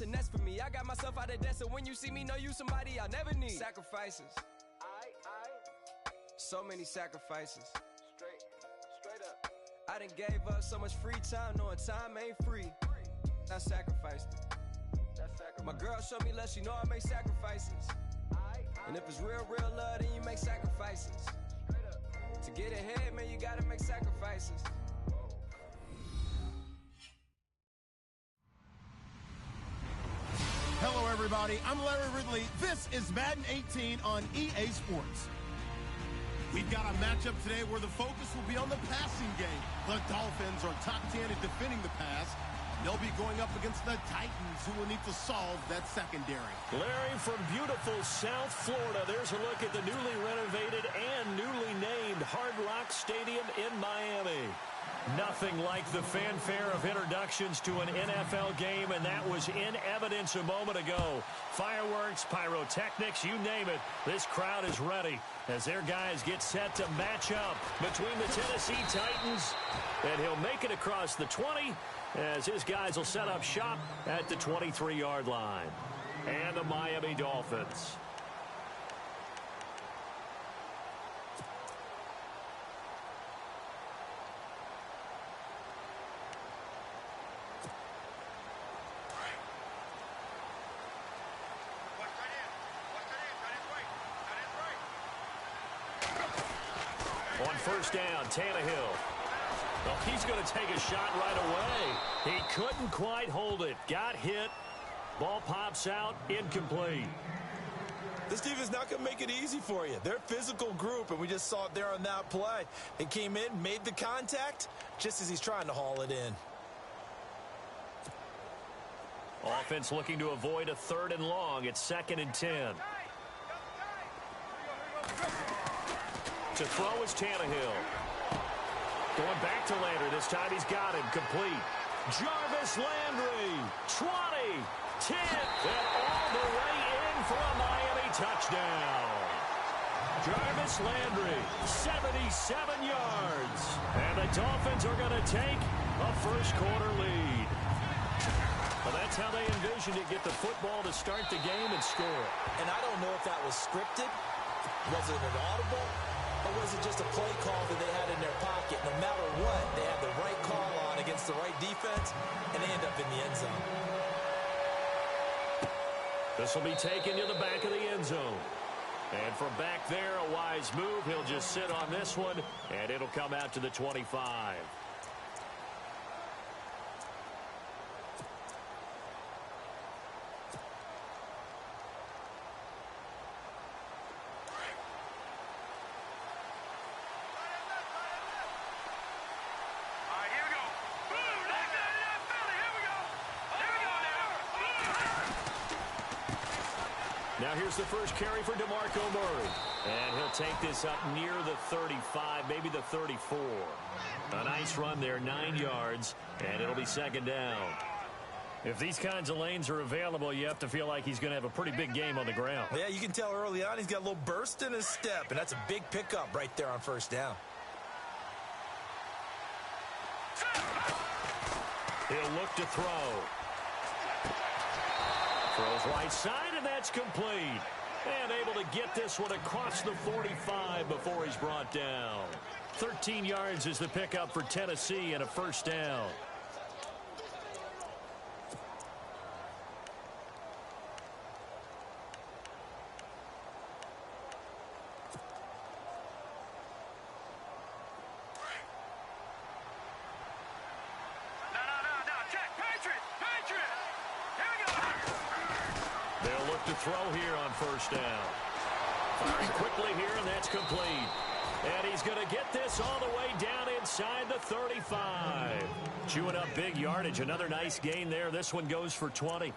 house and that's for me. I got myself out of debt, so when you see me, know you somebody I'll never need. Sacrifices. So many sacrifices. Straight up. I done gave up so much free time, knowing time ain't free. I sacrificed it. My girl showed me love, she know I make sacrifices. And if it's real love, then you make sacrifices. To get ahead, man, you gotta make sacrifices. Hello, everybody. I'm Larry Ridley. This is Madden 18 on EA Sports. We've got a matchup today where the focus will be on the passing game. The Dolphins are top 10 at defending the pass. They'll be going up against the Titans, who will need to solve that secondary. Larry, from beautiful South Florida, there's a look at the newly renovated and newly named Hard Rock Stadium in Miami. Nothing like the fanfare of introductions to an NFL game, and that was in evidence a moment ago. Fireworks, pyrotechnics, you name it. This crowd is ready as their guys get set to match up between the Tennessee Titans, and he'll make it across the 20 as his guys will set up shop at the 23-yard line. And the Miami Dolphins. On first down, Tannehill. Well, he's going to take a shot right away. He couldn't quite hold it. Got hit. Ball pops out. Incomplete. This defense is not going to make it easy for you. They're a physical group, and we just saw it there on that play. It came in, made the contact, just as he's trying to haul it in. Offense looking to avoid a 3rd and long. It's 2nd and 10. To throw is Tannehill. Going back to Landry. This time he's got him. Complete. Jarvis Landry. 20. 10. And all the way in for a Miami touchdown. Jarvis Landry. 77 yards. And the Dolphins are going to take a first-quarter lead. Well, that's how they envisioned it. Get the football to start the game and score. And I don't know if that was scripted. Was it an audible? Or was it just a play call that they had in their pocket? No matter what, they had the right call on against the right defense, and they end up in the end zone. This will be taken to the back of the end zone. And from back there, a wise move. He'll just sit on this one, and it'll come out to the 25. Now here's the first carry for DeMarco Murray. And he'll take this up near the 35, maybe the 34. A nice run there, 9 yards, and it'll be 2nd down. If these kinds of lanes are available, you have to feel like he's going to have a pretty big game on the ground. Yeah, you can tell early on he's got a little burst in his step, and that's a big pickup right there on first down. He'll look to throw. Throws right side, and that's complete. And able to get this one across the 45 before he's brought down. 13 yards is the pickup for Tennessee and a first down. To throw here on first down. Firing quickly here, and that's complete. And he's going to get this all the way down inside the 35. Chewing up big yardage. Another nice gain there. This one goes for 20.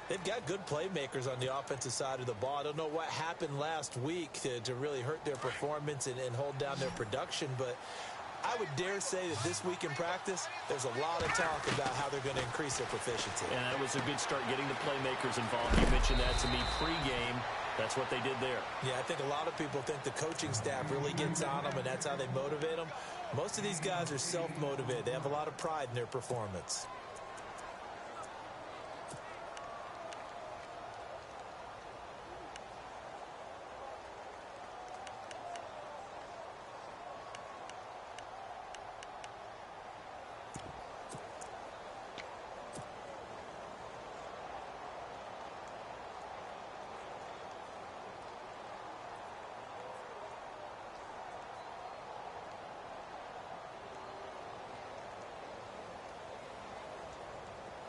They've got good playmakers on the offensive side of the ball. I don't know what happened last week to really hurt their performance and hold down their production, but I would dare say that this week in practice, there's a lot of talk about how they're going to increase their proficiency. And that was a good start getting the playmakers involved. You mentioned that to me pregame. That's what they did there. Yeah, I think a lot of people think the coaching staff really gets on them, and that's how they motivate them. Most of these guys are self-motivated. They have a lot of pride in their performance.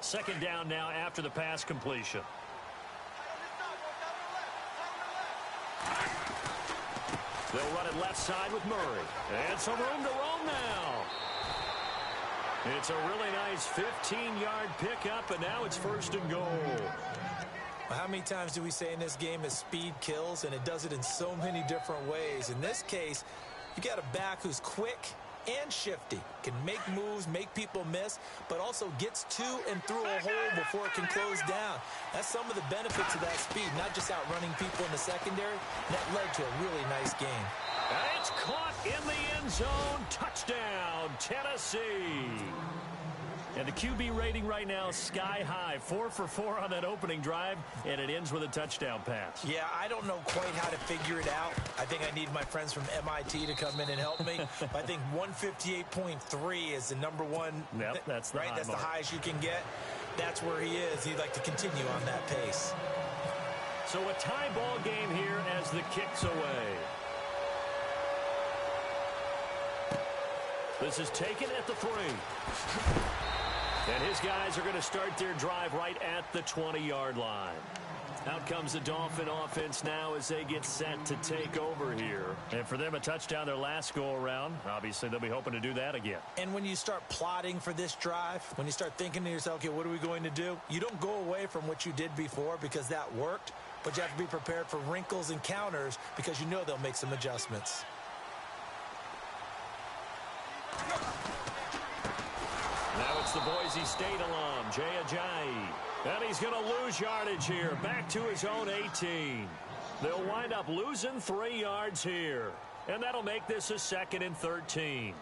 Second down now after the pass completion. They'll run it left side with Murray. And some room to roam now. It's a really nice 15-yard pickup, and now it's first and goal. Well, how many times do we say in this game that speed kills, and it does it in so many different ways? In this case, you got a back who's quick and shifty, can make moves, make people miss, but also gets to and through a hole before it can close down. That's some of the benefits of that speed, not just outrunning people in the secondary. That led to a really nice game. And it's caught in the end zone. Touchdown, Tennessee. And the QB rating right now is sky high. 4 for 4 on that opening drive, and it ends with a touchdown pass. Yeah, I don't know quite how to figure it out. I think I need my friends from MIT to come in and help me. But I think 158.3 is the number one. Yep, that's the right. high That's mark. the highest you can get. That's where he is. He'd like to continue on that pace. So a tie ball game here as the kick's away. This is taken at the 3. And his guys are going to start their drive right at the 20-yard line. Out comes the Dolphin offense now as they get set to take over here. And for them, a touchdown their last go-around. Obviously, they'll be hoping to do that again. And when you start plotting for this drive, when you start thinking to yourself, okay, what are we going to do? You don't go away from what you did before because that worked, but you have to be prepared for wrinkles and counters because you know they'll make some adjustments. Now it's the Boise State alum, Jay Ajayi. And he's going to lose yardage here, back to his own 18. They'll wind up losing 3 yards here. And that'll make this a 2nd and 13.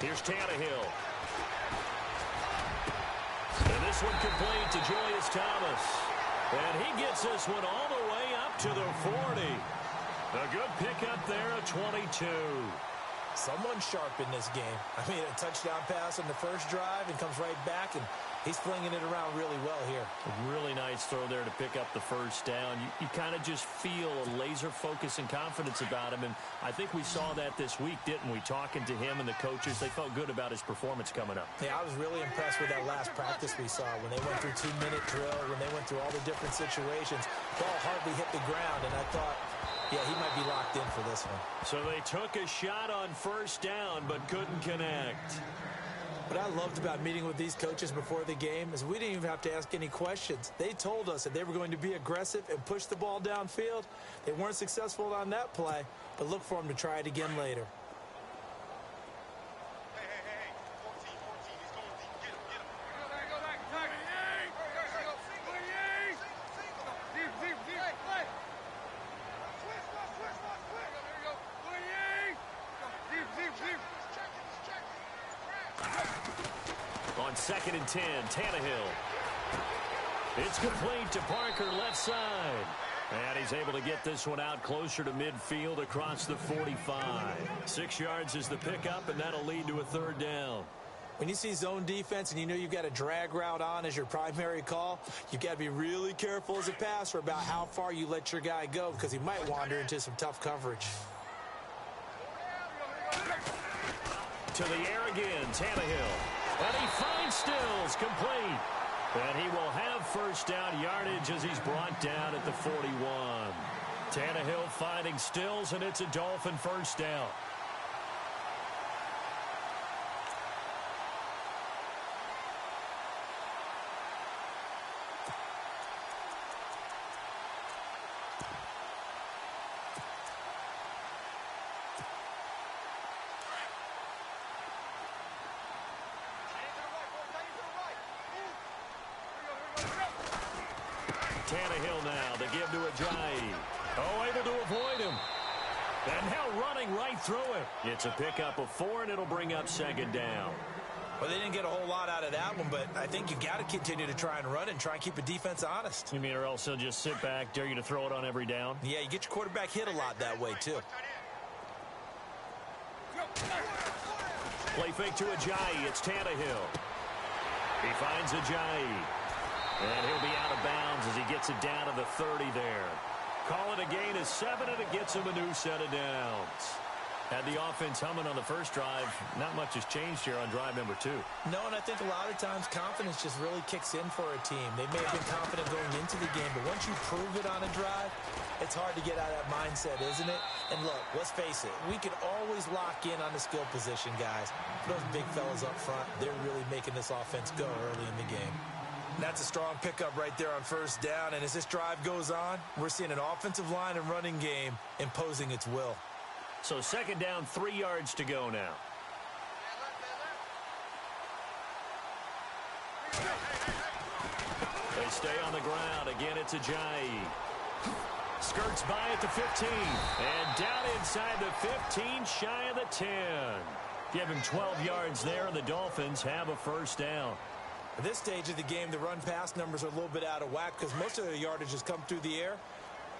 Here's Tannehill. And this one complete to Julius Thomas. And he gets this one all the way up to the 40. A good pickup there at 22. Someone sharp in this game. I mean, a touchdown pass on the first drive and comes right back, and he's flinging it around really well here. A really nice throw there to pick up the first down. You kind of just feel a laser focus and confidence about him, and I think we saw that this week, didn't we? Talking to him and the coaches, they felt good about his performance coming up. Yeah, I was really impressed with that last practice we saw when they went through 2-minute drill, when they went through all the different situations. Ball hardly hit the ground, and I thought, yeah, he might be locked in for this one. So they took a shot on first down, but couldn't connect. What I loved about meeting with these coaches before the game is we didn't even have to ask any questions. They told us that they were going to be aggressive and push the ball downfield. They weren't successful on that play, but look for them to try it again later. On 2nd and 10, Tannehill. It's complete to Parker left side. And he's able to get this one out closer to midfield across the 45. 6 yards is the pickup, and that'll lead to a 3rd down. When you see zone defense and you know you've got a drag route on as your primary call, you've got to be really careful as a passer about how far you let your guy go because he might wander into some tough coverage. To the air again, Tannehill. And he finds Stills, complete. And he will have first down yardage as he's brought down at the 41. Tannehill finding Stills, and it's a Dolphin first down. Tannehill now, they give to Ajayi. Oh, able to avoid him. And now running right through it. It's a pickup of 4, and it'll bring up 2nd down. Well, they didn't get a whole lot out of that one, but I think you got to continue to try and run and try and keep the defense honest. You mean or else he'll just sit back, dare you to throw it on every down? Yeah, you get your quarterback hit a lot that way, too. Play fake to Ajayi. It's Tannehill. He finds Ajayi. And he'll be out of bounds as he gets it down to the 30 there. Call it a gain of 7, and it gets him a new set of downs. Had the offense humming on the first drive. Not much has changed here on drive number 2. No, and I think a lot of times confidence just really kicks in for a team. They may have been confident going into the game, but once you prove it on a drive, it's hard to get out of that mindset, isn't it? And look, let's face it, we can always lock in on the skill position, guys. Those big fellas up front, they're really making this offense go early in the game. And that's a strong pickup right there on first down, and as this drive goes on, we're seeing an offensive line and running game imposing its will. So second down, 3 yards to go now. They stay on the ground. Again, it's Ajayi. Skirts by at the 15. And down inside the 15, shy of the 10. Give him 12 yards there, and the Dolphins have a first down. At this stage of the game, the run-pass numbers are a little bit out of whack because most of their yardage has come through the air.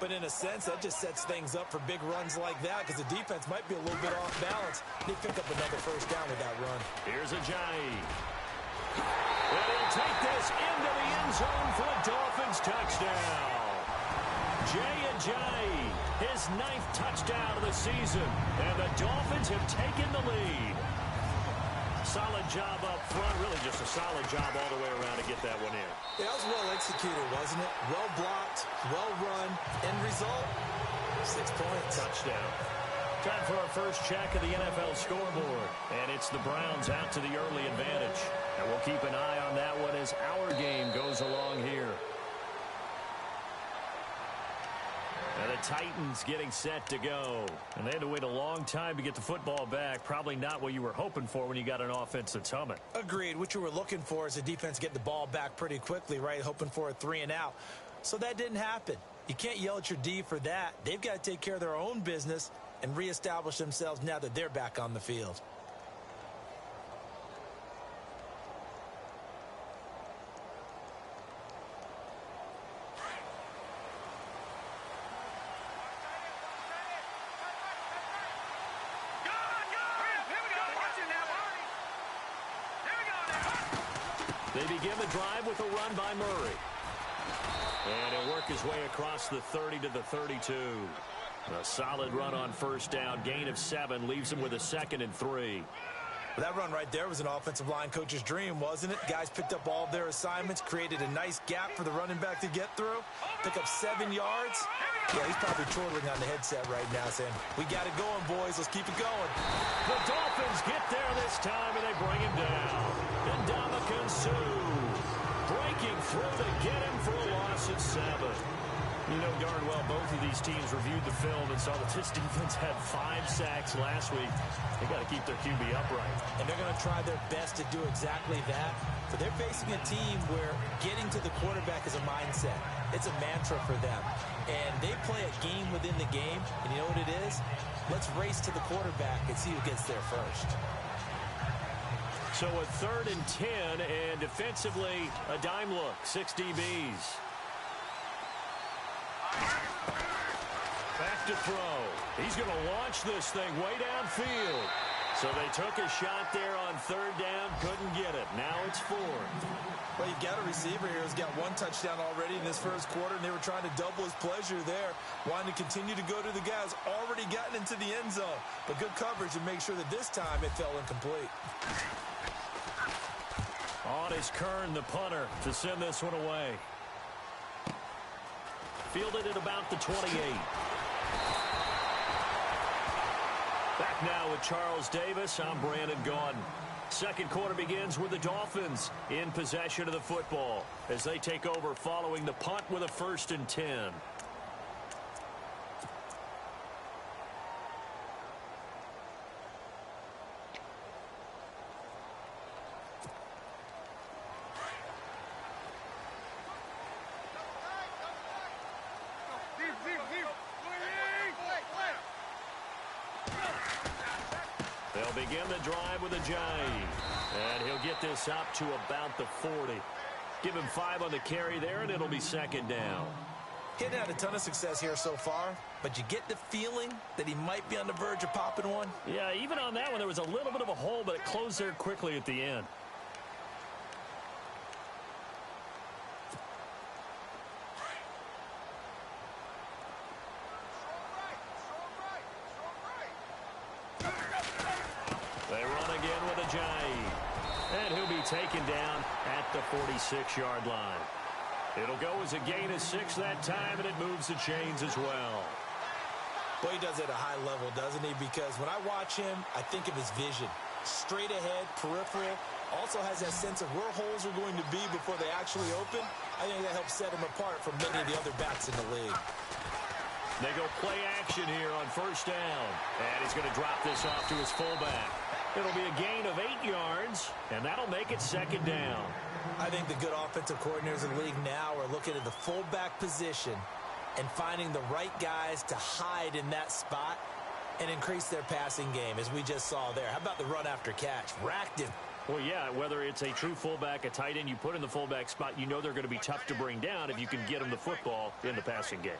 But in a sense, that just sets things up for big runs like that because the defense might be a little bit off balance. They pick up another first down with that run. Here's Ajayi. And he'll take this into the end zone for a Dolphins touchdown. Jay Ajayi, his 9th touchdown of the season. And the Dolphins have taken the lead. Solid job up front. Really just a solid job all the way around to get that one in. Yeah, that was well executed, wasn't it? Well blocked, well run. End result, 6 points. Touchdown. Time for our first check of the NFL scoreboard. And it's the Browns out to the early advantage. And we'll keep an eye on that one as our game goes along here. And the Titans getting set to go. And they had to wait a long time to get the football back. Probably not what you were hoping for when you got an offense that's humming. Agreed. What you were looking for is the defense get the ball back pretty quickly, right? Hoping for a 3 and out. So that didn't happen. You can't yell at your D for that. They've got to take care of their own business and reestablish themselves now that they're back on the field. They begin the drive with a run by Murray. And he'll work his way across the 30 to the 32. A solid run on first down. Gain of 7 leaves him with a 2nd and 3. Well, that run right there was an offensive line coach's dream, wasn't it? Guys picked up all of their assignments, created a nice gap for the running back to get through, pick up 7 yards. Yeah, he's probably chortling on the headset right now saying, we got it going, boys. Let's keep it going. The Dolphins get there this time, and they bring him down. And Ndamukong Suh breaking through to get him for a loss of 7. You know darn well both of these teams reviewed the film and saw that this defense had 5 sacks last week. They got to keep their QB upright. And they're going to try their best to do exactly that. But they're facing a team where getting to the quarterback is a mindset. It's a mantra for them. And they play a game within the game. And you know what it is? Let's race to the quarterback and see who gets there first. So a 3rd and 10, and defensively, a dime look. 6 DBs. Back to throw. He's going to launch this thing way downfield. So they took a shot there on 3rd down, couldn't get it. Now it's 4th. Well, you've got a receiver here who's got 1 touchdown already in this first quarter, and they were trying to double his pleasure there, wanting to continue to go to the guys already gotten into the end zone. But good coverage and make sure that this time it fell incomplete. On is Kern, the punter, to send this one away. Fielded at about the 28. Back now with Charles Davis. I'm Brandon Gaudin. Second quarter begins with the Dolphins in possession of the football as they take over following the punt with a 1st and 10. They'll begin the drive with Ajayi. And he'll get this up to about the 40. Give him 5 on the carry there, and it'll be 2nd down. He hadn't had a ton of success here so far, but you get the feeling that he might be on the verge of popping one. Yeah, even on that one, there was a little bit of a hole, but it closed there quickly at the end. Ajayi. And he'll be taken down at the 46-yard line. It'll go as a gain of 6 that time, and it moves the chains as well. Well, he does it at a high level, doesn't he? Because when I watch him, I think of his vision. Straight ahead, peripheral. Also has that sense of where holes are going to be before they actually open. I think that helps set him apart from many of the other backs in the league. They go play action here on first down. And he's going to drop this off to his fullback. It'll be a gain of 8 yards, and that'll make it second down. I think the good offensive coordinators in the league now are looking at the fullback position and finding the right guys to hide in that spot and increase their passing game, as we just saw there. How about the run after catch? Racked him. Well, yeah, whether it's a true fullback, a tight end you put in the fullback spot, you know they're going to be tough to bring down if you can get them the football in the passing game.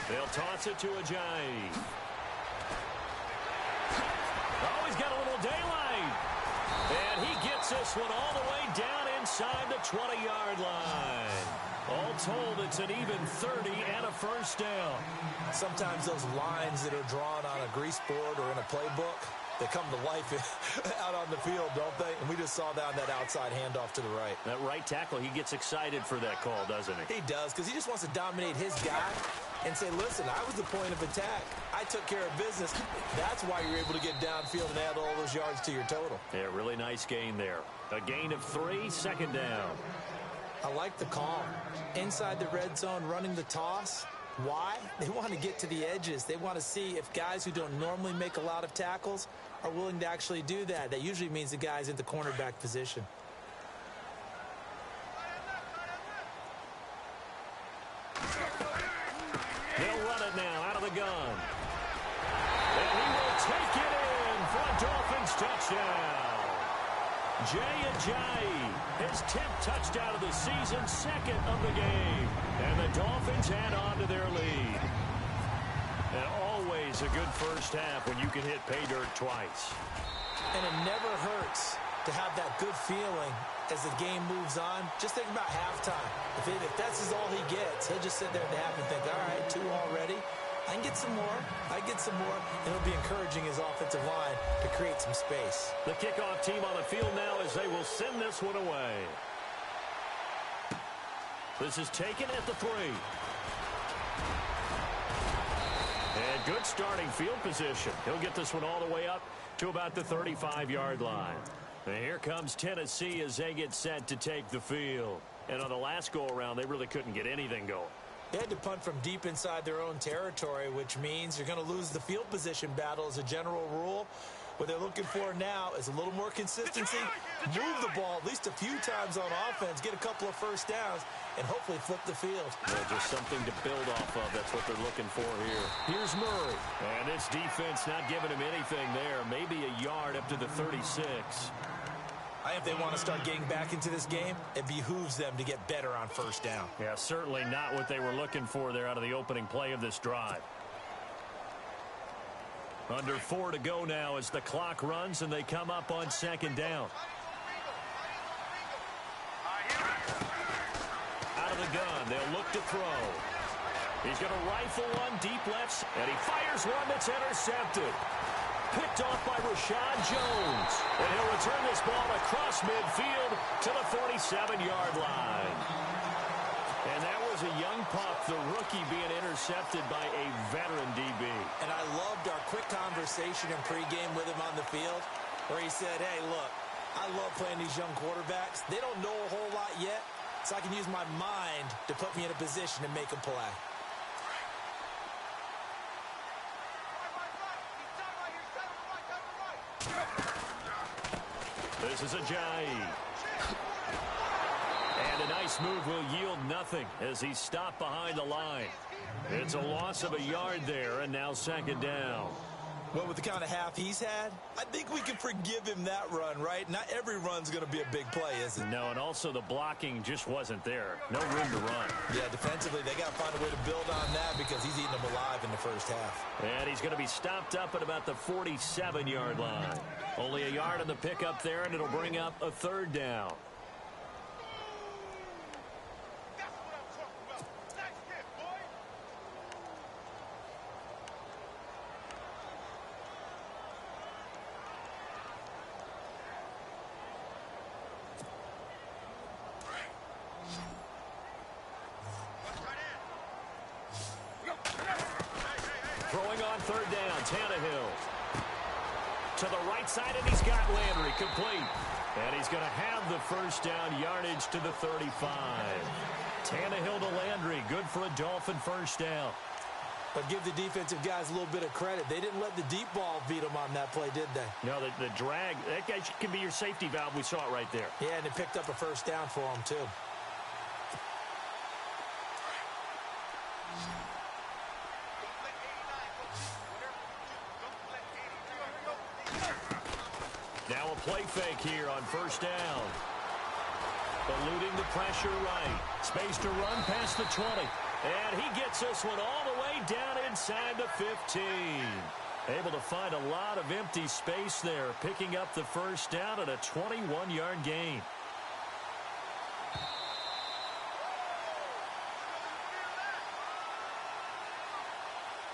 They'll toss it to Ajayi. Oh, he's got a little daylight. And he gets this one all the way down inside the 20-yard line. All told, it's an even 30 and a first down. Sometimes those lines that are drawn on a grease board or in a playbook, they come to life out on the field, don't they? And we just saw that on that outside handoff to the right. That right tackle, he gets excited for that call, doesn't he? He does, because he just wants to dominate his guy and say, listen, I was the point of attack. I took care of business. That's why you're able to get downfield and add all those yards to your total. Yeah, really nice gain there. A gain of 3, second down. I like the call. Inside the red zone, running the toss. Why? They want to get to the edges. They want to see if guys who don't normally make a lot of tackles are willing to actually do that. That usually means the guy's in the cornerback position. They'll run it now out of the gun. And he will take it in for a Dolphins touchdown. Jay Ajayi, his 10th touchdown of the season, second of the game. And the Dolphins add on to their lead. And always a good first half when you can hit pay dirt twice. And it never hurts to have that good feeling as the game moves on. Just think about halftime. If that's all he gets, he'll just sit there at the half and think, all right, 2 already. I can get some more. I get some more. And it'll be encouraging his offensive line to create some space. The kickoff team on the field now as they will send this one away. This is taken at the 3. And good starting field position. He'll get this one all the way up to about the 35-yard line. And here comes Tennessee as they get set to take the field. And on the last go-around, they really couldn't get anything going. They had to punt from deep inside their own territory, which means you're going to lose the field position battle as a general rule. What they're looking for now is a little more consistency, move the ball at least a few times on offense, get a couple of first downs, and hopefully flip the field. Well, just something to build off of. That's what they're looking for here. Here's Murray. And this defense not giving him anything there. Maybe a yard up to the 36. I think if they want to start getting back into this game, it behooves them to get better on first down. Yeah, certainly not what they were looking for there out of the opening play of this drive. Under 4 to go now as the clock runs and they come up on second down. Out of the gun, they'll look to throw. He's going to rifle one deep left, and he fires one that's intercepted. Picked off by Rashad Jones. And he'll return this ball across midfield to the 47-yard line. And that was a young pup, the rookie being intercepted by a veteran DB. And I loved our quick conversation in pregame with him on the field where he said, hey, look, I love playing these young quarterbacks. They don't know a whole lot yet, so I can use my mind to put me in a position to make a play. This is Ajayi. And a nice move will yield nothing as he's stopped behind the line. It's a loss of a yard there, and now second down. Well, with the kind of half he's had, I think we can forgive him that run, right? Not every run's going to be a big play, is it? No, and also the blocking just wasn't there. No room to run. Yeah, defensively, they got to find a way to build on that because he's eating them alive in the first half. And he's going to be stopped up at about the 47-yard line. Only a yard on the pickup there, and it'll bring up a third down. third down. Tannehill to the right side, and he's got Landry complete. And he's going to have the first down, yardage to the 35. Tannehill to Landry, good for a Dolphin first down. But give the defensive guys a little bit of credit. They didn't let the deep ball beat them on that play, did they? No, the drag, that guy can be your safety valve. We saw it right there. Yeah, and they picked up a first down for him, too. Now a play fake here on first down. Eluding the pressure right. Space to run past the 20. And he gets this one all the way down inside the 15. Able to find a lot of empty space there, picking up the first down at a 21-yard gain.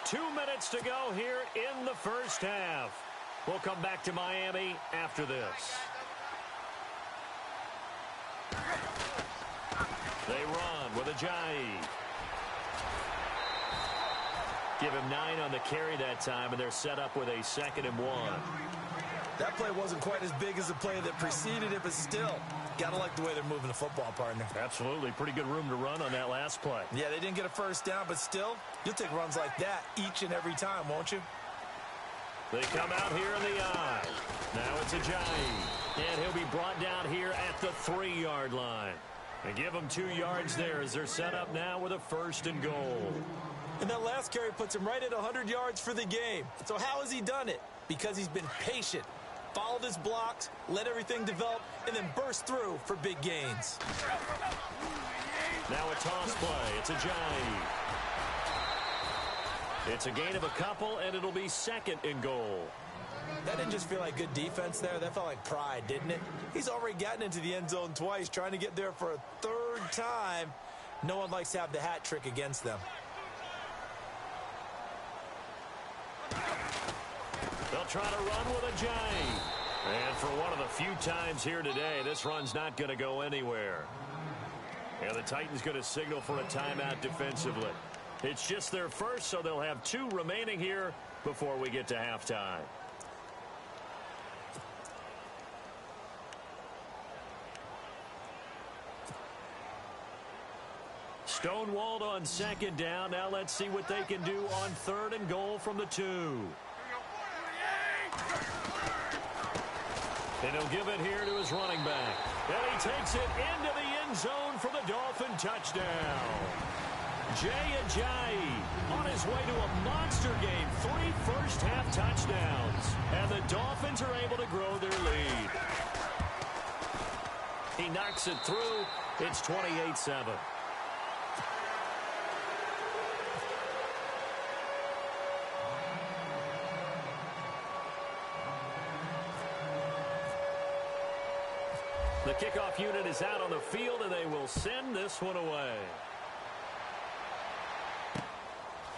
Two minutes to go here in the first half. We'll come back to Miami after this. They run with Ajayi. Give him 9 on the carry that time, and they're set up with a 2nd and 1. That play wasn't quite as big as the play that preceded it, but still, gotta like the way they're moving the football, partner. Absolutely. Pretty good room to run on that last play. Yeah, they didn't get a first down, but still, you'll take runs like that each and every time, won't you? They come out here in the I. Now it's Ajayi. And he'll be brought down here at the 3-yard line. And give them 2 yards there as they're set up now with a 1st and goal. And that last carry puts him right at 100 yards for the game. So how has he done it? Because he's been patient, followed his blocks, let everything develop, and then burst through for big gains. Now a toss play. It's Ajayi. It's a gain of a couple, and it'll be 2nd and goal. That didn't just feel like good defense there. That felt like pride, didn't it? He's already gotten into the end zone twice, trying to get there for a 3rd time. No one likes to have the hat trick against them. They'll try to run with Ajayi. And for one of the few times here today, this run's not going to go anywhere. And the Titans going to signal for a timeout defensively. It's just their first, so they'll have 2 remaining here before we get to halftime. Stonewalled on 2nd down. Now let's see what they can do on 3rd and goal from the 2. And he'll give it here to his running back. And he takes it into the end zone for the Dolphin touchdown. Jay Ajayi on his way to a monster game. 3 first-half touchdowns. And the Dolphins are able to grow their lead. He knocks it through. It's 28-7. The kickoff unit is out on the field, and they will send this one away.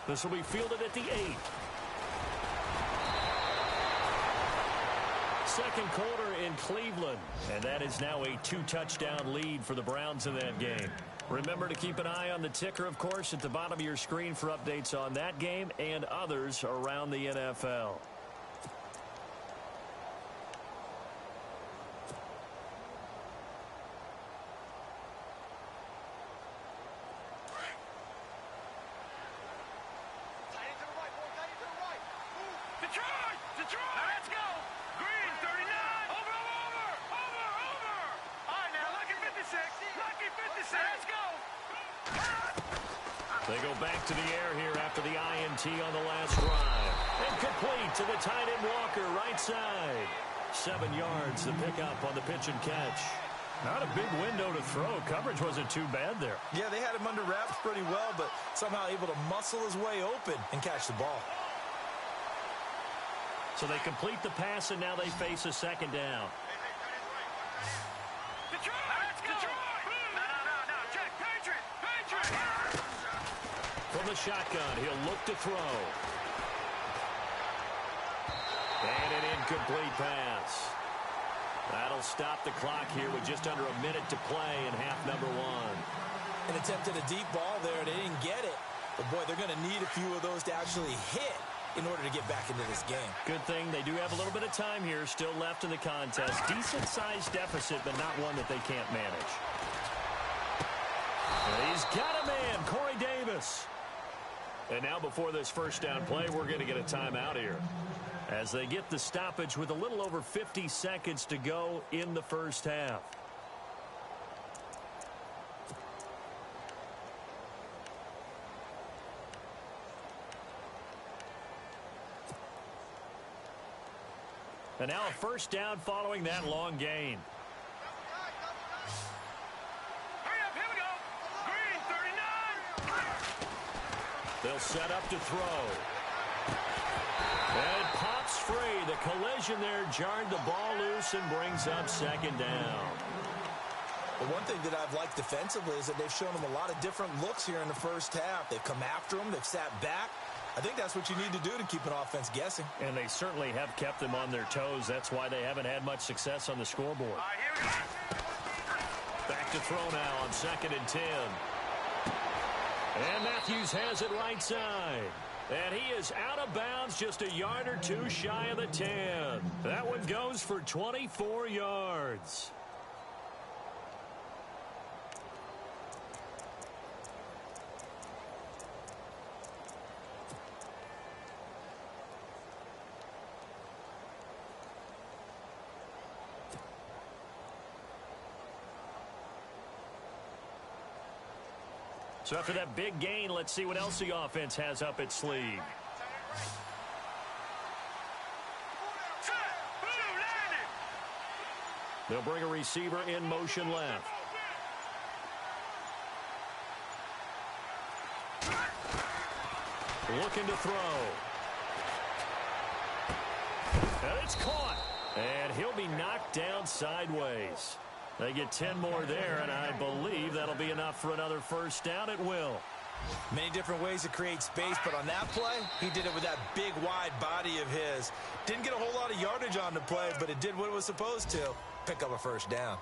This will be fielded at the 8. Second quarter in Cleveland, and that is now a 2-touchdown lead for the Browns in that game. Remember to keep an eye on the ticker, of course, at the bottom of your screen for updates on that game and others around the NFL. They go back to the air here after the INT on the last drive. And complete to the tight end Walker, right side. 7 yards, the pickup on the pitch and catch. Not a big window to throw. Coverage wasn't too bad there. Yeah, they had him under wraps pretty well, but somehow able to muscle his way open and catch the ball. So they complete the pass, and now they face a 2nd down. From the shotgun, he'll look to throw. And an incomplete pass. That'll stop the clock here with just under a minute to play in half number 1. An attempt at a deep ball there. They didn't get it. But, boy, they're going to need a few of those to actually hit in order to get back into this game. Good thing they do have a little bit of time here still left in the contest. Decent-sized deficit, but not one that they can't manage. He's got a man, Corey Davis. And now before this first down play, we're going to get a timeout here, as they get the stoppage with a little over 50 seconds to go in the first half. And now a first down following that long gain. Hurry up, here we go. Green, 39. They'll set up to throw. And it pops free. The collision there jarred the ball loose and brings up second down. The one thing that I've liked defensively is that they've shown them a lot of different looks here in the first half. They've come after them. They've sat back. I think that's what you need to do to keep an offense guessing. And they certainly have kept them on their toes. That's why they haven't had much success on the scoreboard. All right, here we go. Back to throw now on 2nd and 10. And Matthews has it right side. And he is out of bounds, just a yard or two shy of the 10. That one goes for 24 yards. So after that big gain, let's see what else the offense has up its sleeve. They'll bring a receiver in motion left. Looking to throw. And it's caught. And he'll be knocked down sideways. They get 10 more there, and I believe that'll be enough for another first down. It will. Many different ways to create space, but on that play, he did it with that big, wide body of his. Didn't get a whole lot of yardage on the play, but it did what it was supposed to. Pick up a first down.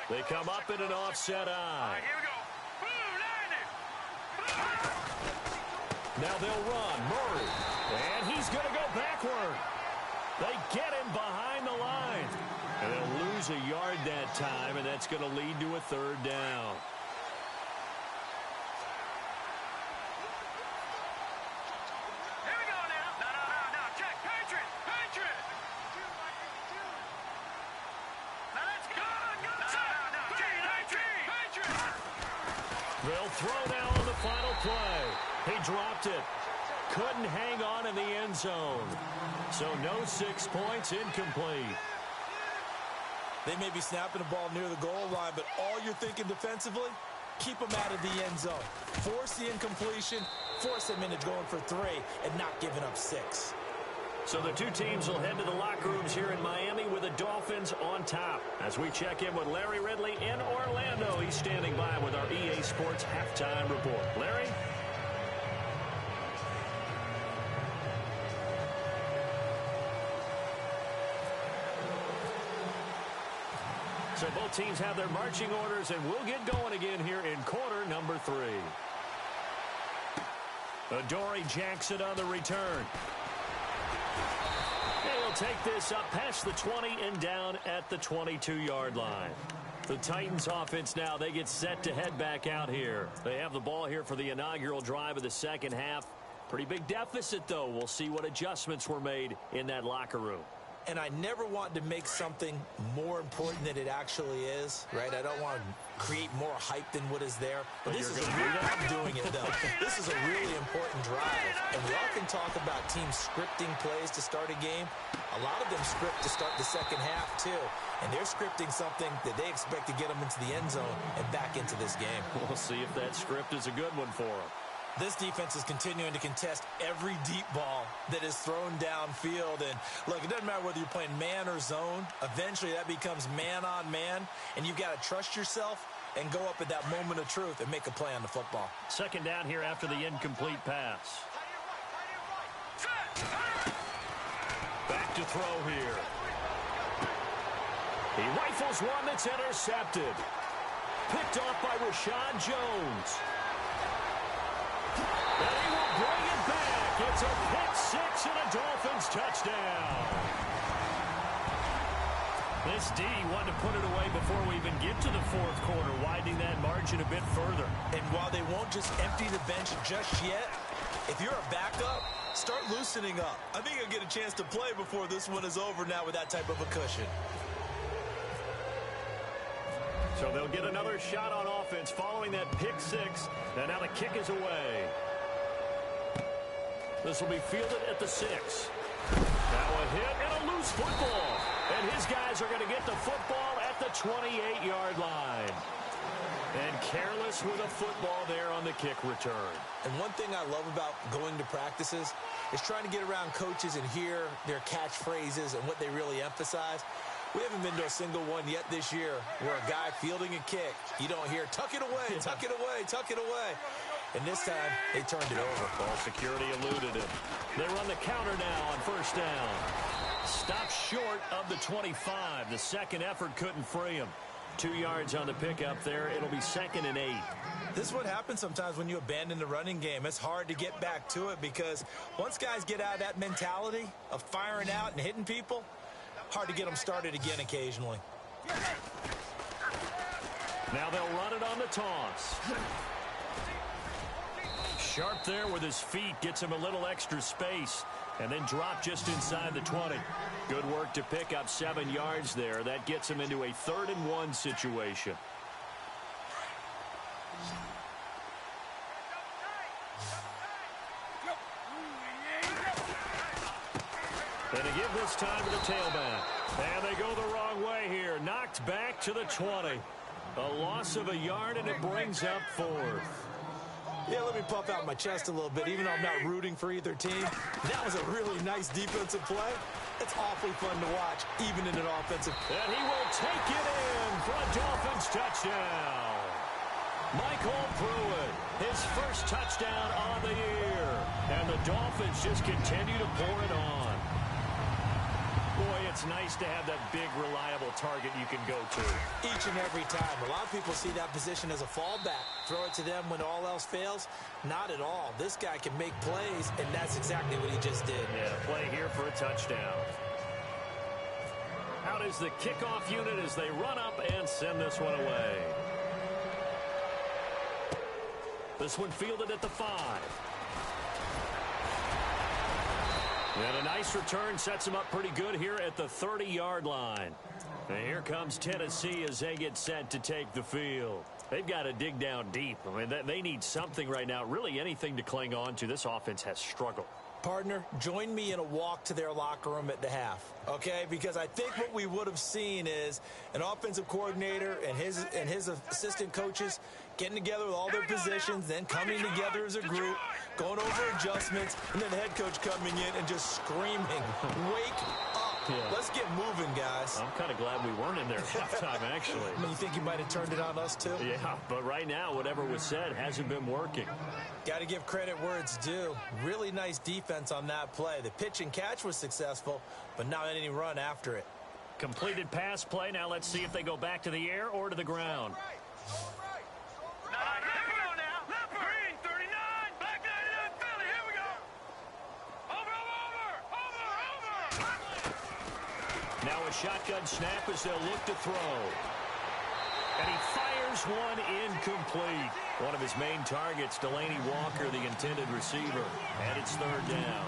They come up in an offset eye. Here we go. Now they'll run. Murray. And he's going to go backward. They get him behind the line. And they'll lose a yard that time, and that's going to lead to a third down. Here we go now. No. Check. Patriot. Now let's go. They'll throw now on the final play. He dropped it. Couldn't hang on in the end zone. So no 6 points, incomplete. They may be snapping the ball near the goal line, but all you're thinking defensively, keep them out of the end zone. Force the incompletion, force them into going for 3, and not giving up 6. So the two teams will head to the locker rooms here in Miami with the Dolphins on top. As we check in with Larry Ridley in Orlando, he's standing by with our EA Sports Halftime Report. Larry? So both teams have their marching orders, and we'll get going again here in quarter number 3. Adoree Jackson on the return. He'll take this up past the 20 and down at the 22-yard line. The Titans offense now, they get set to head back out here. They have the ball here for the inaugural drive of the second half. Pretty big deficit, though. We'll see what adjustments were made in that locker room. And I never want to make something more important than it actually is, right? I don't want to create more hype than what is there. But this is I'm doing it, though. This is a really important drive. And we often talk about teams scripting plays to start a game. A lot of them script to start the second half, too. And they're scripting something that they expect to get them into the end zone and back into this game. We'll see if that script is a good one for them. This defense is continuing to contest every deep ball that is thrown downfield. And, look, it doesn't matter whether you're playing man or zone. Eventually, that becomes man on man, and you've got to trust yourself and go up at that moment of truth and make a play on the football. Second down here after the incomplete pass. Back to throw here. He rifles one that's intercepted. Picked off by Rashad Jones. And he will bring it back. It's a pick six and a Dolphins touchdown. This D wanted to put it away before we even get to the fourth quarter, widening that margin a bit further. And while they won't just empty the bench just yet, if you're a backup, start loosening up. I think you'll get a chance to play before this one is over now with that type of a cushion. So they'll get another shot on offense following that pick six. And now the kick is away. This will be fielded at the 6. Now a hit and a loose football. And his guys are going to get the football at the 28-yard line. And careless with a football there on the kick return. And one thing I love about going to practices is trying to get around coaches and hear their catchphrases and what they really emphasize. We haven't been to a single one yet this year where a guy fielding a kick, you don't hear, tuck it away, tuck it away, tuck it away. And this time, they turned it over. Ball security eluded it. They run the counter now on first down. Stopped short of the 25. The second effort couldn't free him. 2 yards on the pickup there. It'll be 2nd and 8. This is what happens sometimes when you abandon the running game. It's hard to get back to it because once guys get out of that mentality of firing out and hitting people, hard to get them started again occasionally. Now they'll run it on the toss. Sharp there with his feet, gets him a little extra space, and then drop just inside the 20. Good work to pick up 7 yards there. That gets him into a 3rd and 1 situation. And to give this time to the tailback. And they go the wrong way here. Knocked back to the 20. A loss of a yard, and it brings up 4th. Yeah, let me puff out my chest a little bit, even though I'm not rooting for either team. That was a really nice defensive play. It's awfully fun to watch, even in an offensive. And he will take it in for a Dolphins touchdown. Michael Pruitt, his first touchdown on the year. And the Dolphins just continue to pour it on. Boy, it's nice to have that big, reliable target you can go to. Each and every time. A lot of people see that position as a fallback. Throw it to them when all else fails. Not at all. This guy can make plays, and that's exactly what he just did. Yeah, play here for a touchdown. Out is the kickoff unit as they run up and send this one away. This one fielded at the 5. And a nice return sets him up pretty good here at the 30-yard line. And here comes Tennessee as they get set to take the field. They've got to dig down deep. I mean, they need something right now, really anything to cling on to. This offense has struggled. Partner, join me in a walk to their locker room at the half, okay? Because I think what we would have seen is an offensive coordinator and his assistant coaches getting together with all their positions, then coming together as a group, going over adjustments, and then the head coach coming in and just screaming, wake up. Yeah. Let's get moving, guys. I'm kind of glad we weren't in there at halftime, actually. I mean, you think you might have turned it on us, too? Yeah, but right now, whatever was said hasn't been working. Got to give credit where it's due. Really nice defense on that play. The pitch and catch was successful, but not any run after it. Completed pass play. Now let's see if they go back to the air or to the ground. Now a shotgun snap as they'll look to throw. And he fires one incomplete. One of his main targets, Delaney Walker, the intended receiver. And it's 3rd down.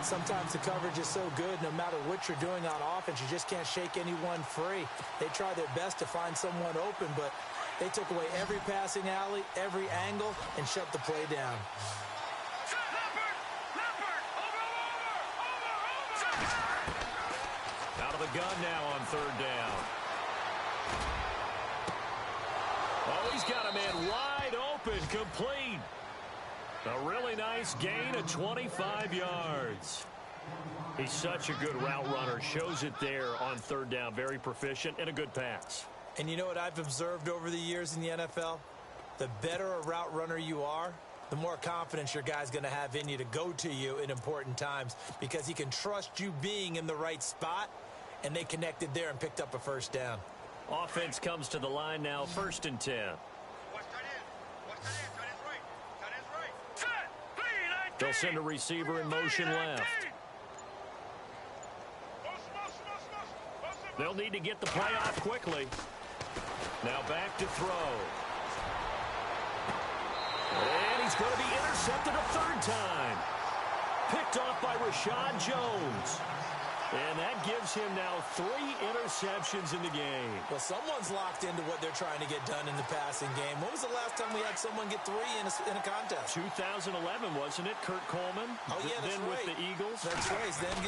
Sometimes the coverage is so good, no matter what you're doing on offense, you just can't shake anyone free. They try their best to find someone open, but they took away every passing alley, every angle, and shut the play down. Out of the gun now on 3rd down. Oh, he's got a man wide open, complete. A really nice gain of 25 yards. He's such a good route runner. Shows it there on 3rd down. Very proficient and a good pass. And you know what I've observed over the years in the NFL? The better a route runner you are, the more confidence your guy's going to have in you to go to you in important times because he can trust you being in the right spot, and they connected there and picked up a first down. Offense comes to the line now, 1st and 10. They'll send a receiver in motion left. They'll need to get the play off quickly. Now back to throw. And he's going to be intercepted a 3rd time. Picked off by Rashad Jones. And that gives him now 3 interceptions in the game. Well, someone's locked into what they're trying to get done in the passing game. When was the last time we had someone get 3 in a contest? 2011, wasn't it? Kurt Coleman. Oh, yeah, that's then right. with the Eagles. That's right. Then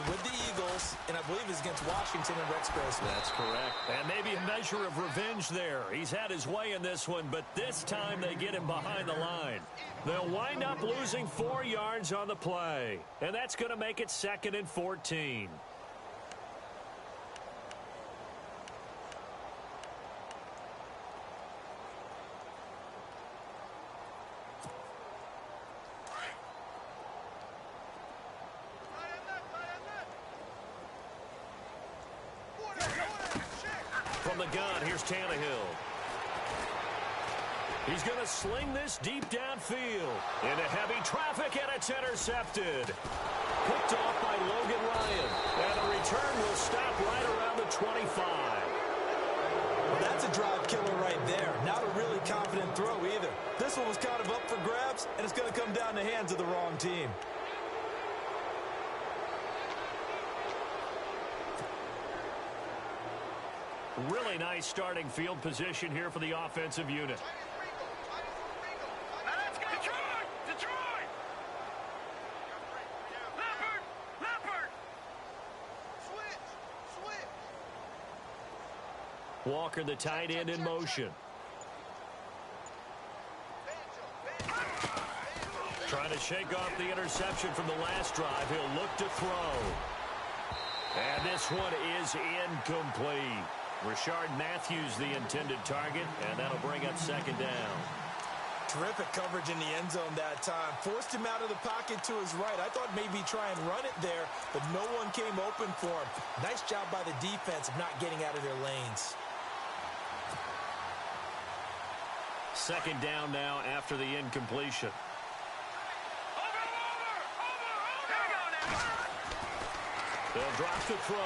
with the Eagles, and I believe it's against Washington and Rex Grossman. That's correct. And maybe a measure of revenge there. He's had his way in this one, but this time they get him behind the line. They'll wind up losing 4 yards on the play, and that's going to make it 2nd and 14. From the gun, here's Tannehill. He's going to sling this deep downfield. Into heavy traffic, and it's intercepted. Picked off by Logan Ryan. And the return will stop right around the 25. Well, that's a drive killer right there. Not a really confident throw either. This one was kind of up for grabs, and it's going to come down the hands of the wrong team. Really nice starting field position here for the offensive unit. Let's go! Detroit! Detroit! Leopard! Leopard! Switch! Walker, the tight end, in motion. Trying to shake off the interception from the last drive. He'll look to throw. And this one is incomplete. Rashard Matthews, the intended target, and that'll bring up 2nd down. Terrific coverage in the end zone that time. Forced him out of the pocket to his right. I thought maybe try and run it there, but no one came open for him. Nice job by the defense of not getting out of their lanes. 2nd down now after the incompletion. They'll drop the throw.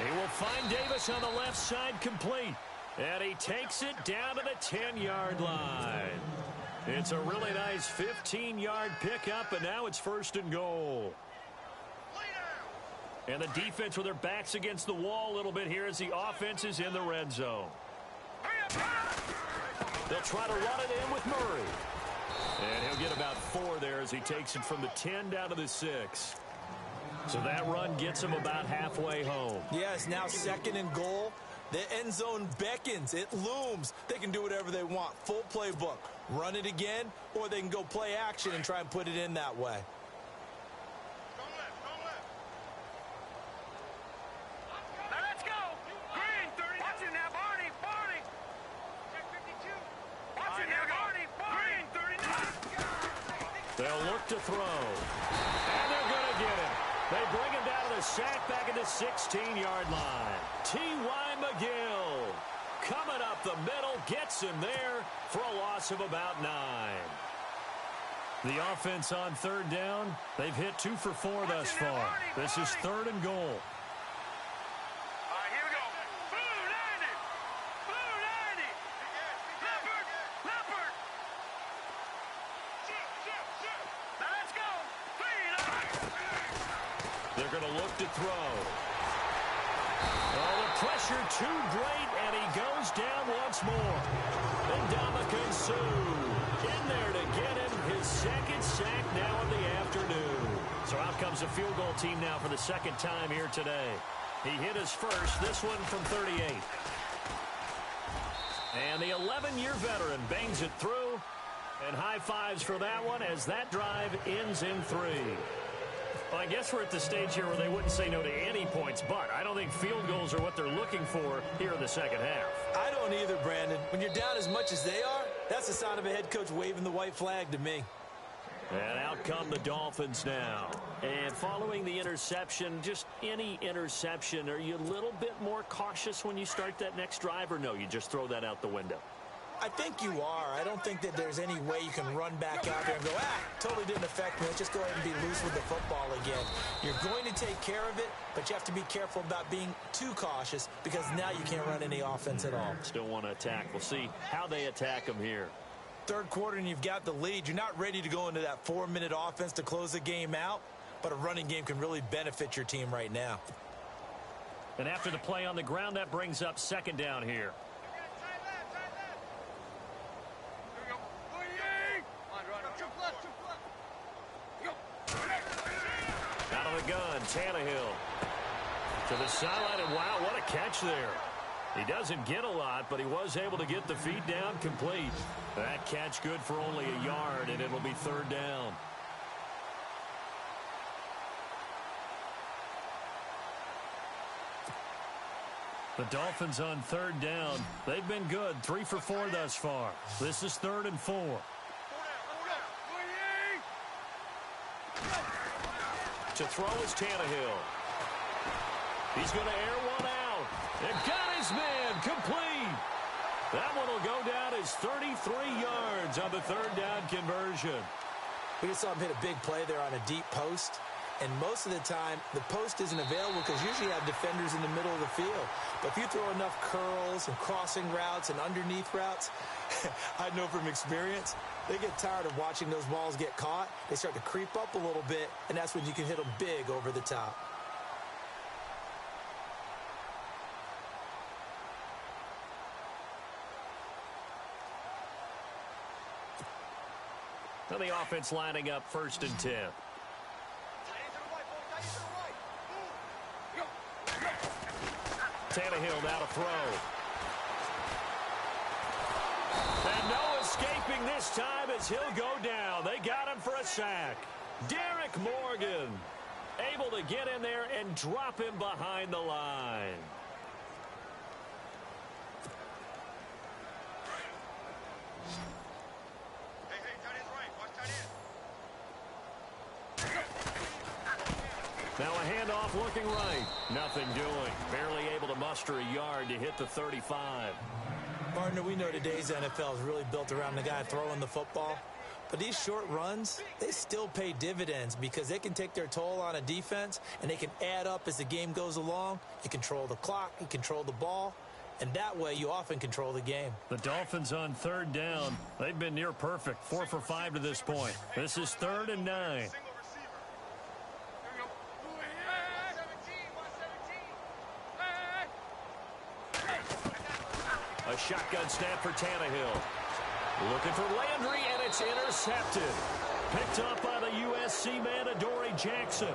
He will find Davis on the left side complete. And he takes it down to the 10-yard line. It's a really nice 15-yard pickup, and now it's 1st and goal. And the defense with their backs against the wall a little bit here as the offense is in the red zone. They'll try to run it in with Murray. And he'll get about 4 there as he takes it from the 10 down to the 6. So that run gets him about halfway home. Yes, now 2nd and goal. The end zone beckons. It looms. They can do whatever they want. Full playbook. Run it again, or they can go play action and try and put it in that way. Now let's go! Green, 30. Watch it now, Barney! Barney! Check 52. Watch it now, Barney! Green, 39. They'll look to throw. And they're going to get him. They bring him down to the sack back at the 16-yard line. T.Y. McGill coming up the middle, gets him there for a loss of about 9. The offense on 3rd down, they've hit 2 for 4 thus far. This is 3rd and goal. All right, here we go. Blue 90! Blue 90! Leopard! Leopard! Now let's go! They're going to look to throw. Oh, the pressure too great, and he goes down once more. And Ndamukong Suh in there to get him his 2nd sack now of the afternoon. So out comes the field goal team now for the 2nd time here today. He hit his first, this one from 38. And the 11-year veteran bangs it through. And high fives for that one as that drive ends in 3. Well, I guess we're at the stage here where they wouldn't say no to any points, but I don't think field goals are what they're looking for here in the second half. I don't either, Brandon. When you're down as much as they are, that's the sign of a head coach waving the white flag to me. And out come the Dolphins now. And following the interception, just any interception, are you a little bit more cautious when you start that next drive, or no, you just throw that out the window? I think you are. I don't think that there's any way you can run back out there and go, totally didn't affect me. Let's just go ahead and be loose with the football again. You're going to take care of it, but you have to be careful about being too cautious because now you can't run any offense at all. Still want to attack. We'll see how they attack them here. Third quarter and you've got the lead. You're not ready to go into that 4-minute offense to close the game out, but a running game can really benefit your team right now. And after the play on the ground, that brings up second down here. Out of the gun, Tannehill to the sideline, and wow, what a catch there. He doesn't get a lot, but he was able to get the feet down complete. That catch good for only a yard, and it'll be third down. The Dolphins on third down. They've been good, 3 for 4 thus far. This is 3rd and 4. To throw is Tannehill. He's going to air one out. And got his man complete. That one will go down as 33 yards on the third down conversion. We just saw him hit a big play there on a deep post. And most of the time, the post isn't available because usually you have defenders in the middle of the field. But if you throw enough curls and crossing routes and underneath routes, I know from experience, they get tired of watching those balls get caught. They start to creep up a little bit, and that's when you can hit them big over the top. Now the offense lining up 1st and 10. Tannehill now to throw. And no escaping this time as he'll go down. They got him for a sack. Derek Morgan able to get in there and drop him behind the line. Now a handoff looking right. Nothing doing. Barely able to muster a yard to hit the 35. Partner, we know today's NFL is really built around the guy throwing the football. But these short runs, they still pay dividends because they can take their toll on a defense and they can add up as the game goes along. You control the clock, you control the ball, and that way you often control the game. The Dolphins on third down. They've been near perfect. 4 for 5 to this point. This is 3rd and 9. A shotgun snap for Tannehill. Looking for Landry, and it's intercepted. Picked up by the USC man, Adoree Jackson.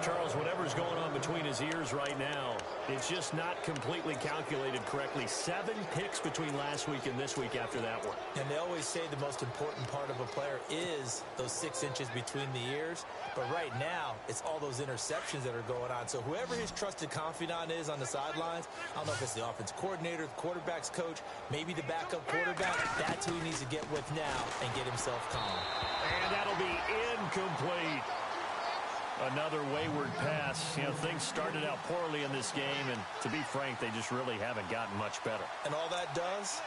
Charles, whatever's going on between his ears right now, it's just not completely calculated correctly. 7 picks between last week and this week after that one. And they always say the most important part of a player is those 6 inches between the ears. But right now, it's all those interceptions that are going on. So whoever his trusted confidant is on the sidelines, I don't know if it's the offense coordinator, the quarterback's coach, maybe the backup quarterback, that's who he needs to get with now and get himself calm. And that'll be incomplete. Another wayward pass. You know, things started out poorly in this game, and to be frank, they just really haven't gotten much better. And all that does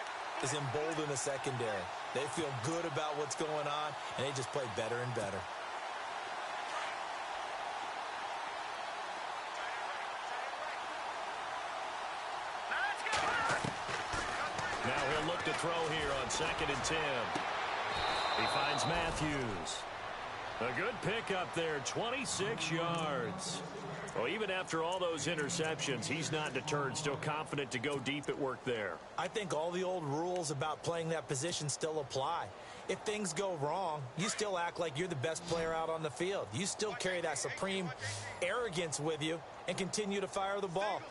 is embolden the secondary. They feel good about what's going on, and they just play better and better. Now he'll look to throw here on 2nd and 10. He finds Matthews. A good pickup there, 26 yards. Well, even after all those interceptions, he's not deterred, still confident to go deep at work there. I think all the old rules about playing that position still apply. If things go wrong, you still act like you're the best player out on the field. You still carry that supreme arrogance with you and continue to fire the ball.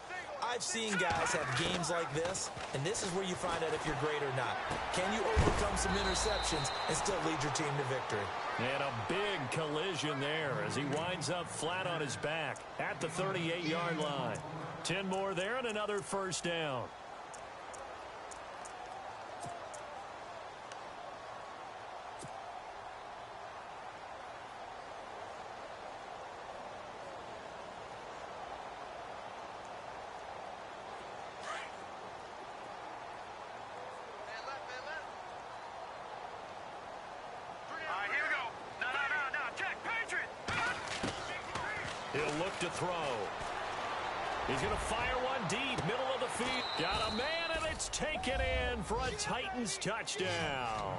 I've seen guys have games like this, and this is where you find out if you're great or not. Can you overcome some interceptions and still lead your team to victory? And a big collision there as he winds up flat on his back at the 38-yard line. 10 more there and another first down. He'll look to throw. He's going to fire one deep, middle of the field. Got a man, and it's taken in for a Titans touchdown.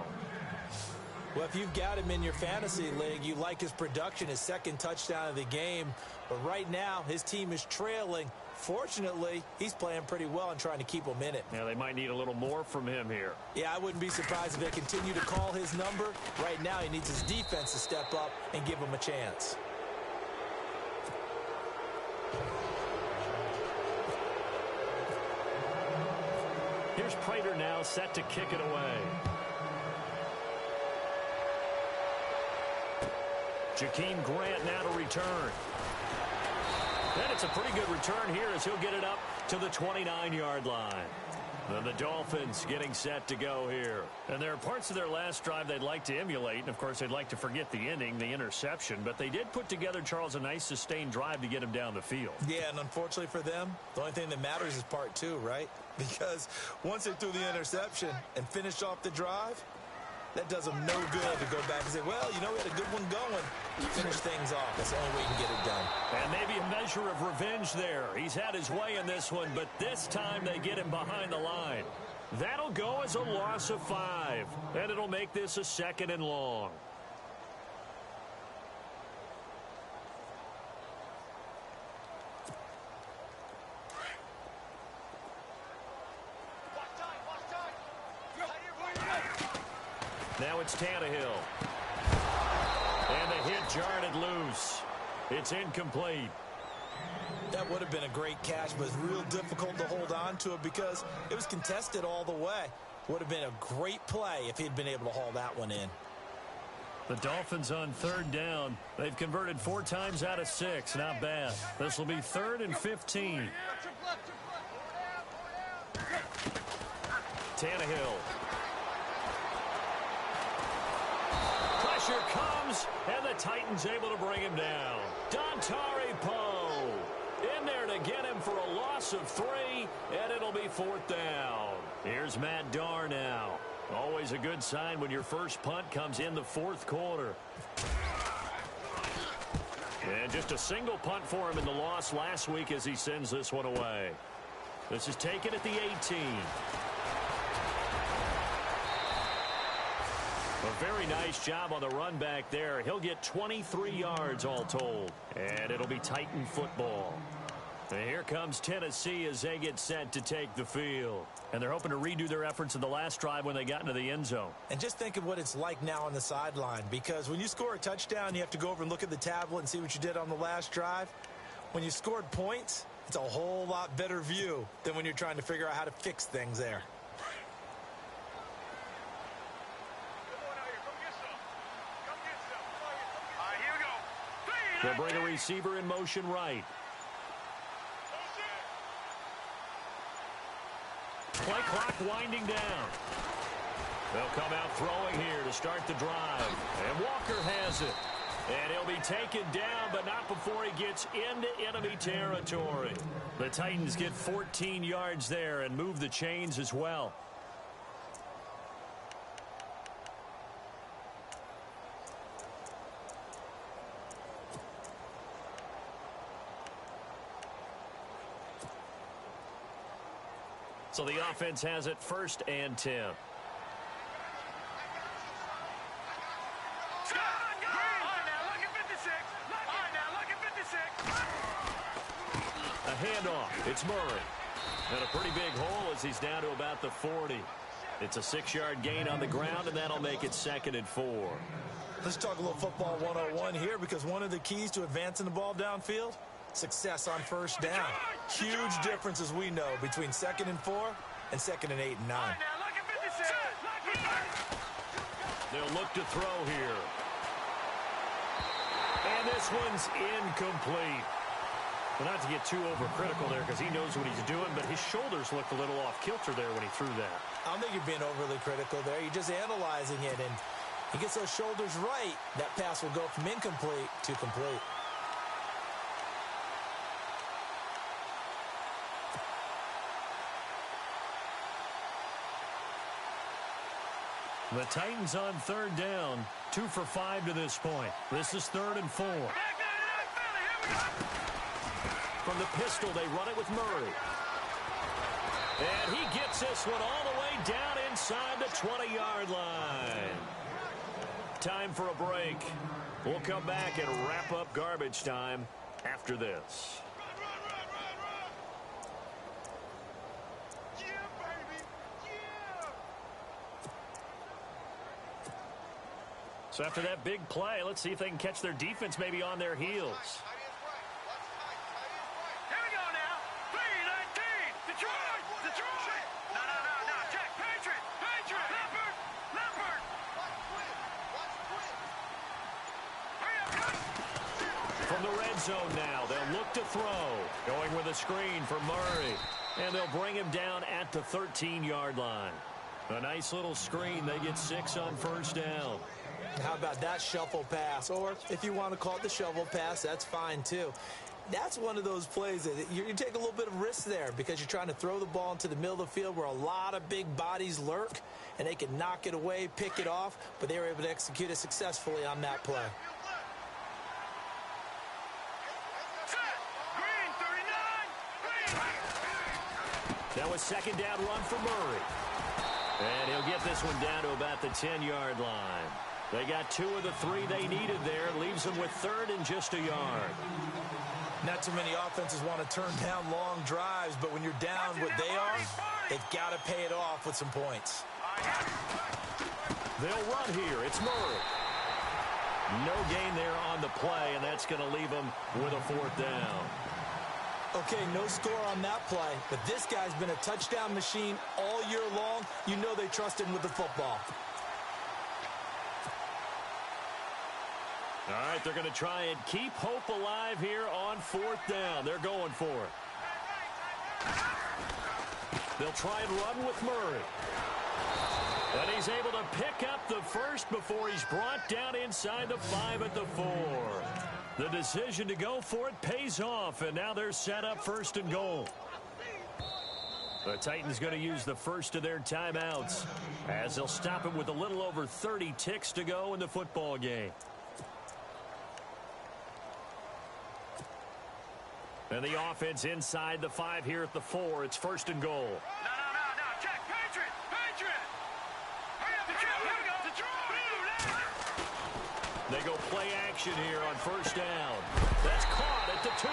Well, if you've got him in your fantasy league, you like his production, his second touchdown of the game. But right now, his team is trailing. Fortunately, he's playing pretty well and trying to keep them in it. Yeah, they might need a little more from him here. Yeah, I wouldn't be surprised if they continue to call his number. Right now, he needs his defense to step up and give him a chance. Here's Prater now set to kick it away. Jakeem Grant now to return. And it's a pretty good return here as he'll get it up to the 29-yard line. And the Dolphins getting set to go here. And there are parts of their last drive they'd like to emulate. And, of course, they'd like to forget the ending, the interception. But they did put together, Charles, a nice sustained drive to get him down the field. Yeah, and unfortunately for them, the only thing that matters is part two, right? Because once they threw the interception and finished off the drive, that does them no good to go back and say, well, you know, we had a good one going. Finish things off. That's the only way you can get it done. And maybe a measure of revenge there. He's had his way in this one, but this time they get him behind the line. That'll go as a loss of 5, and it'll make this a 2nd and long. Now it's Tannehill. And the hit jarred it loose. It's incomplete. That would have been a great catch, but it's real difficult to hold on to it because it was contested all the way. Would have been a great play if he'd been able to haul that one in. The Dolphins on 3rd down. They've converted 4 times out of 6. Not bad. This will be 3rd and 15. Tannehill. Pressure comes, and the Titans able to bring him down. Dontari Poe in there to get him for a loss of 3, and it'll be 4th down. Here's Matt Darr now. Always a good sign when your first punt comes in the 4th quarter. And just a single punt for him in the loss last week as he sends this one away. This is taken at the 18. A very nice job on the run back there. He'll get 23 yards all told. And it'll be Titan football. And here comes Tennessee as they get set to take the field. And they're hoping to redo their efforts in the last drive when they got into the end zone. And just think of what it's like now on the sideline. Because when you score a touchdown, you have to go over and look at the tablet and see what you did on the last drive. When you scored points, it's a whole lot better view than when you're trying to figure out how to fix things there. They'll bring a receiver in motion right. Play clock winding down. They'll come out throwing here to start the drive. And Walker has it. And he'll be taken down, but not before he gets into enemy territory. The Titans get 14 yards there and move the chains as well. So the offense has it 1st and 10. A handoff. It's Murray. And a pretty big hole as he's down to about the 40. It's a 6-yard gain on the ground, and that'll make it 2nd and 4. Let's talk a little football 101 here, because one of the keys to advancing the ball downfield, success on 1st down. Huge difference, as we know, between 2nd and 4 and 2nd and 8 and 9. They'll look to throw here. And this one's incomplete. Well, not to get too overcritical there because he knows what he's doing, but his shoulders looked a little off kilter there when he threw that. I don't think you're being overly critical there. You're just analyzing it, and he gets those shoulders right. That pass will go from incomplete to complete. The Titans on third down, 2 for 5 to this point. This is 3rd and 4. From the pistol, they run it with Murray. And he gets this one all the way down inside the 20-yard line. Time for a break. We'll come back and wrap up garbage time after this. So after that big play, let's see if they can catch their defense maybe on their heels. Here we go now. 3-19. Detroit. Detroit. No. Check. Patriot. Leopard. Hurry up, cut. From the red zone now, they'll look to throw. Going with a screen for Murray. And they'll bring him down at the 13-yard line. A nice little screen. They get 6 on first down. How about that shuffle pass? Or if you want to call it the shovel pass, that's fine too. That's one of those plays that you take a little bit of risk there because you're trying to throw the ball into the middle of the field where a lot of big bodies lurk, and they can knock it away, pick it off, but they were able to execute it successfully on that play. Green, 39. Now a second down run for Murray. And he'll get this one down to about the 10-yard line. They got 2 of the 3 they needed there. Leaves them with 3rd and just a yard. Not too many offenses want to turn down long drives, but when you're down what they are, they've got to pay it off with some points. They'll run here. It's Murray. No gain there on the play, and that's going to leave them with a 4th down. Okay, no score on that play, but this guy's been a touchdown machine all year long. You know they trust him with the football. All right, they're going to try and keep hope alive here on 4th down. They're going for it. They'll try and run with Murray. And he's able to pick up the first before he's brought down inside the 5 at the 4. The decision to go for it pays off, and now they're set up 1st and goal. The Titans going to use the first of their timeouts as they'll stop it with a little over 30 ticks to go in the football game. And the offense inside the 5 here at the 4. It's 1st and goal. No. Check. Patriot. Hurry up, Detroit. Here we go. Detroit. They go play action here on 1st down. That's caught at the 2.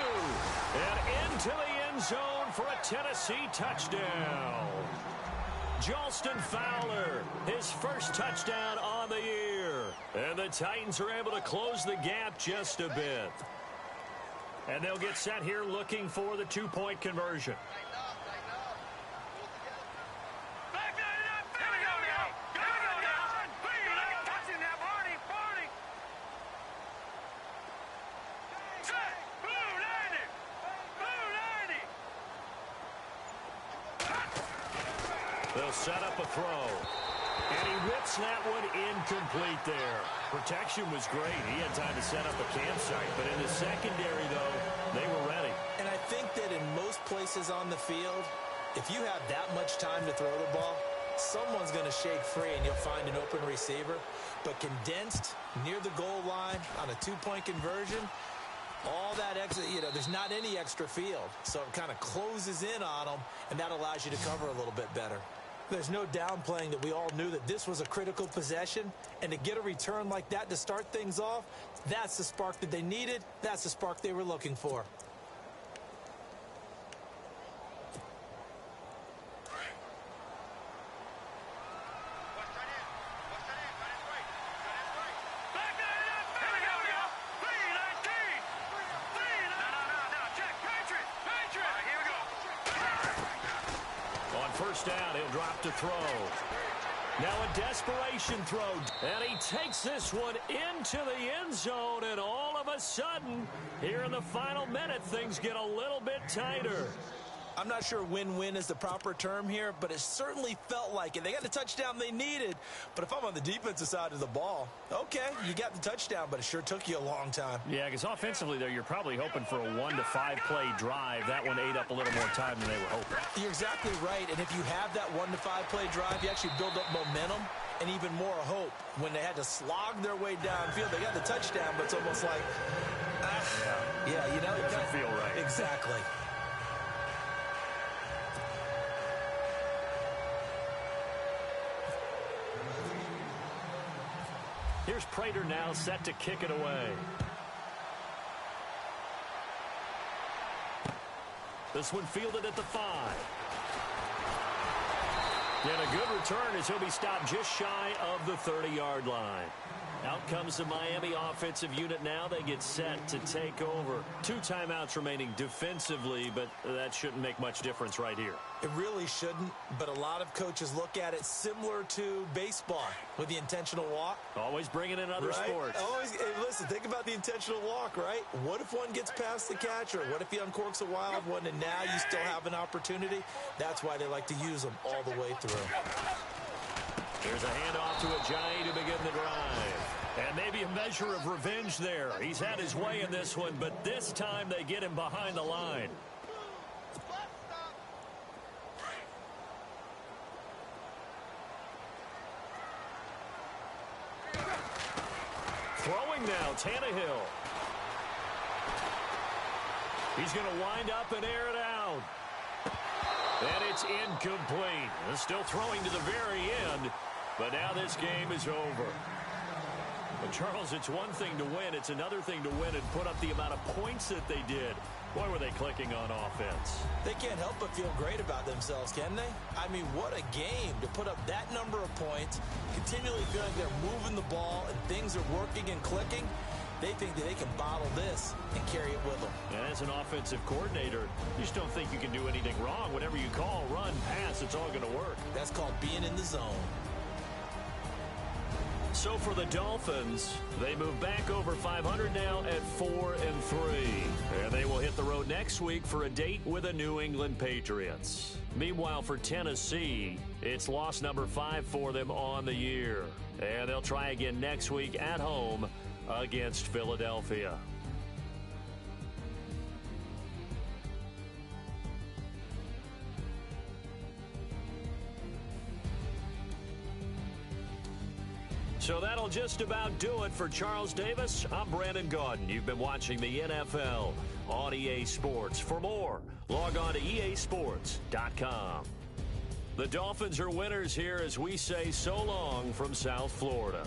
And into the end zone for a Tennessee touchdown. Jalston Fowler, his first touchdown on the year. And the Titans are able to close the gap just a bit. And they'll get set here looking for the 2-point conversion. Back that up. Here we go now. Touching that, Barney. Set. Blue 90. They'll set up a throw. And he whips that one incomplete there. Protection was great. He had time to set up a campsite. But in the secondary, though, they were ready. And I think that in most places on the field, if you have that much time to throw the ball, someone's going to shake free and you'll find an open receiver. But condensed near the goal line on a 2-point conversion, all that extra, there's not any extra field. So it kind of closes in on them, and that allows you to cover a little bit better. There's no downplaying that we all knew that this was a critical possession, and to get a return like that to start things off, that's the spark that they needed. That's the spark they were looking for. Back that up. Here we go. 3-19. No. Check. Patriot. All right, here we go. On 1st down, he'll drop to throw. Now a desperation throw. And he takes this one into the end zone, and all of of a sudden, here in the final minute, things get a little bit tighter. I'm not sure win-win is the proper term here, but it certainly felt like it. They got the touchdown they needed, but if I'm on the defensive side of the ball, okay, you got the touchdown, but it sure took you a long time. Yeah, because offensively there, you're probably hoping for a 1 to 5 play drive. That one ate up a little more time than they were hoping. You're exactly right, and if you have that 1 to 5 play drive, you actually build up momentum and even more hope. When they had to slog their way downfield, they got the touchdown, but it's almost like, yeah, you know, it doesn't feel right. Exactly. Here's Prater now set to kick it away. This one fielded at the 5. And a good return as he'll be stopped just shy of the 30-yard line. Out comes the Miami offensive unit now. They get set to take over. 2 timeouts remaining defensively, but that shouldn't make much difference right here. It really shouldn't, but a lot of coaches look at it similar to baseball with the intentional walk. Always bringing in other sports. Always, hey, listen, think about the intentional walk, right? What if one gets past the catcher? What if he uncorks a wild one and now you still have an opportunity? That's why they like to use them all the way through. There's a handoff to Ajayi to begin the drive. And maybe a measure of revenge there. He's had his way in this one, but this time they get him behind the line. Throwing now, Tannehill. He's going to wind up and air it out. And it's incomplete. Still throwing to the very end, but now this game is over. And Charles, it's one thing to win. It's another thing to win and put up the amount of points that they did. Boy, were they clicking on offense. They can't help but feel great about themselves, can they? I mean, what a game to put up that number of points, continually feeling they're moving the ball and things are working and clicking. They think that they can bottle this and carry it with them. And as an offensive coordinator, you just don't think you can do anything wrong. Whatever you call, run, pass, it's all going to work. That's called being in the zone. So for the Dolphins, they move back over 500 now at 4-3. And they will hit the road next week for a date with the New England Patriots. Meanwhile, for Tennessee, it's loss number 5 for them on the year. And they'll try again next week at home against Philadelphia. So that'll just about do it for Charles Davis. I'm Brandon Gaudin. You've been watching the NFL on EA Sports. For more, log on to easports.com. The Dolphins are winners here as we say so long from South Florida.